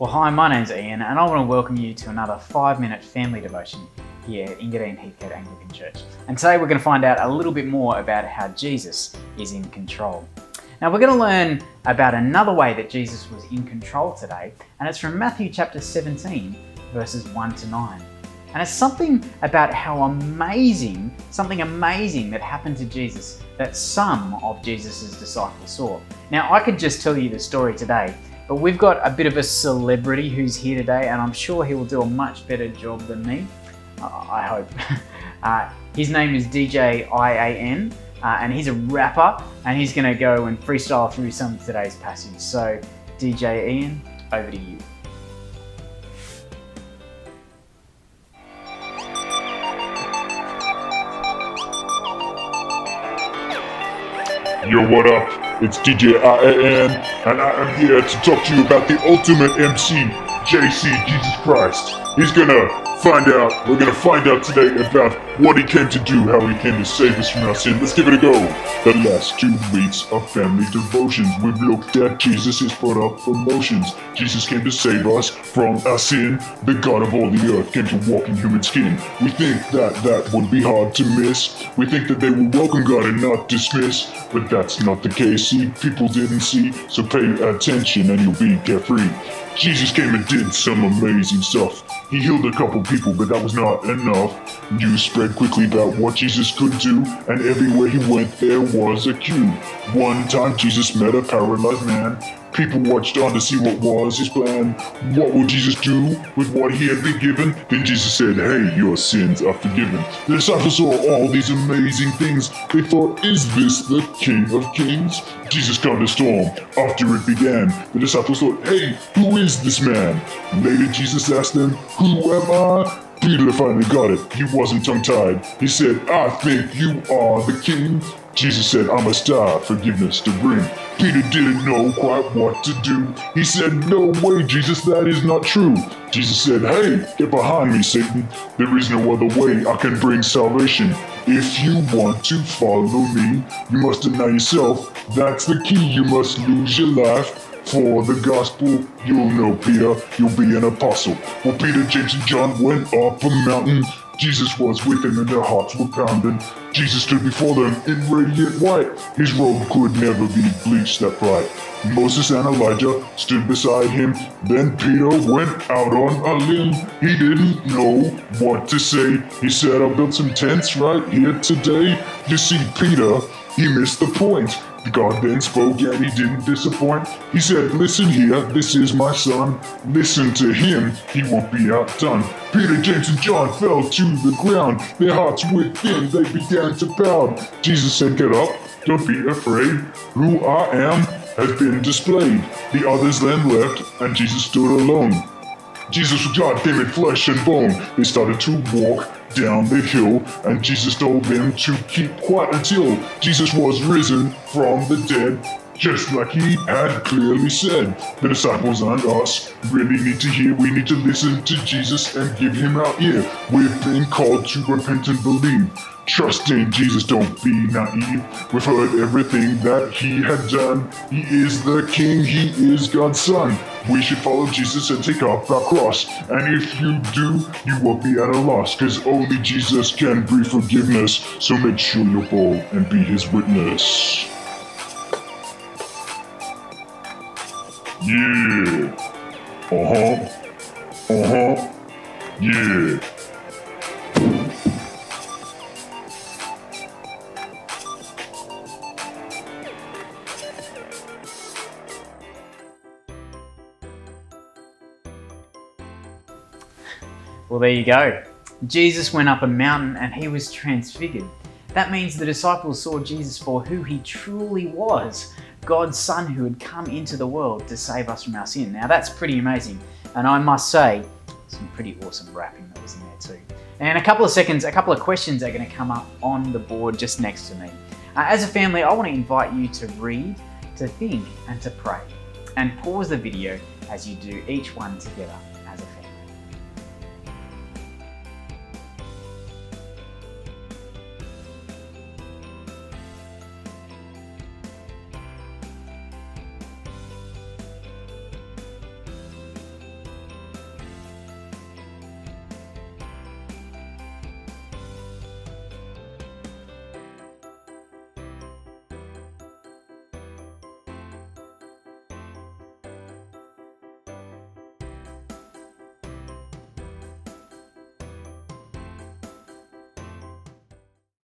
Well, hi, my name's Ian, and I want to welcome you to another 5-minute family devotion here at Engadine Heathcote Anglican Church. And today we're going to find out a little bit more about how Jesus is in control. Now, we're going to learn about another way that Jesus was in control today, and it's from Matthew chapter 17, verses 1 to 9. And it's something about how something amazing that happened to Jesus that some of Jesus' disciples saw. Now, I could just tell you the story today, but we've got a bit of a celebrity who's here today, and I'm sure he will do a much better job than me. I hope. His name is DJ IAN, and he's a rapper, and he's going to go and freestyle through some of today's passage. So, DJ Ian, over to you. Yo, what up? It's DJ IAN, and I am here to talk to you about the ultimate MC, JC, Jesus Christ. We're gonna find out today about what he came to do, how he came to save us from our sin. Let's give it a go. The last 2 weeks of family devotions, we've looked at Jesus' brought up emotions. Jesus came to save us from our sin. The God of all the earth came to walk in human skin. We think that would be hard to miss. We think that they will welcome God and not dismiss, but that's not the case. See, people didn't see, so pay attention and you'll be carefree. Jesus came and did some amazing stuff. He healed a couple people, but that was not enough. News spread quickly about what Jesus could do, and everywhere he went there was a queue. One time Jesus met a paralyzed man. People watched on to see what was his plan. What would Jesus do with what he had been given? Then Jesus said, "Hey, your sins are forgiven." The disciples saw all these amazing things. They thought, "Is this the King of Kings?" Jesus calmed the storm. After it began, the disciples thought, "Hey, who is this man?" Later Jesus asked them, "Who am I?" Peter finally got it. He wasn't tongue-tied. He said, "I think you are the king." Jesus said, "I must die, forgiveness to bring." Peter didn't know quite what to do. He said, "No way, Jesus, that is not true." Jesus said, "Hey, get behind me, Satan. There is no other way I can bring salvation. If you want to follow me, you must deny yourself. That's the key. You must lose your life for the gospel. You'll know Peter, you'll be an apostle." Well, Peter, James, and John went up a mountain. Jesus was with them and their hearts were pounding. Jesus stood before them in radiant white. His robe could never be bleached that bright. Moses and Elijah stood beside him. Then Peter went out on a limb. He didn't know what to say. He said, "I'll build some tents right here today." You see, Peter, he missed the point. God then spoke and he didn't disappoint. He said, "Listen here, this is my son. Listen to him, he won't be outdone." Peter, James, and John fell to the ground. Their hearts within, they began to pound. Jesus said, "Get up, don't be afraid. Who I am has been displayed." The others then left and Jesus stood alone. Jesus with God came in flesh and bone. They started to walk down the hill, and Jesus told them to keep quiet until Jesus was risen from the dead, just like he had clearly said. The disciples and us really need to hear. We need to listen to Jesus and give him our ear. We've been called to repent and believe. Trust in Jesus, don't be naive. We've heard everything that he had done. He is the King, he is God's Son. We should follow Jesus and take up our cross. And if you do, you won't be at a loss, cause only Jesus can bring forgiveness. So make sure you're bold and be his witness. Yeah. Yeah. Well, there you go. Jesus went up a mountain and he was transfigured. That means the disciples saw Jesus for who he truly was, God's Son who had come into the world to save us from our sin. Now that's pretty amazing. And I must say, some pretty awesome rapping that was in there too. And in a couple of seconds, a couple of questions are going to come up on the board just next to me. As a family, I want to invite you to read, to think, and to pray. And pause the video as you do each one together.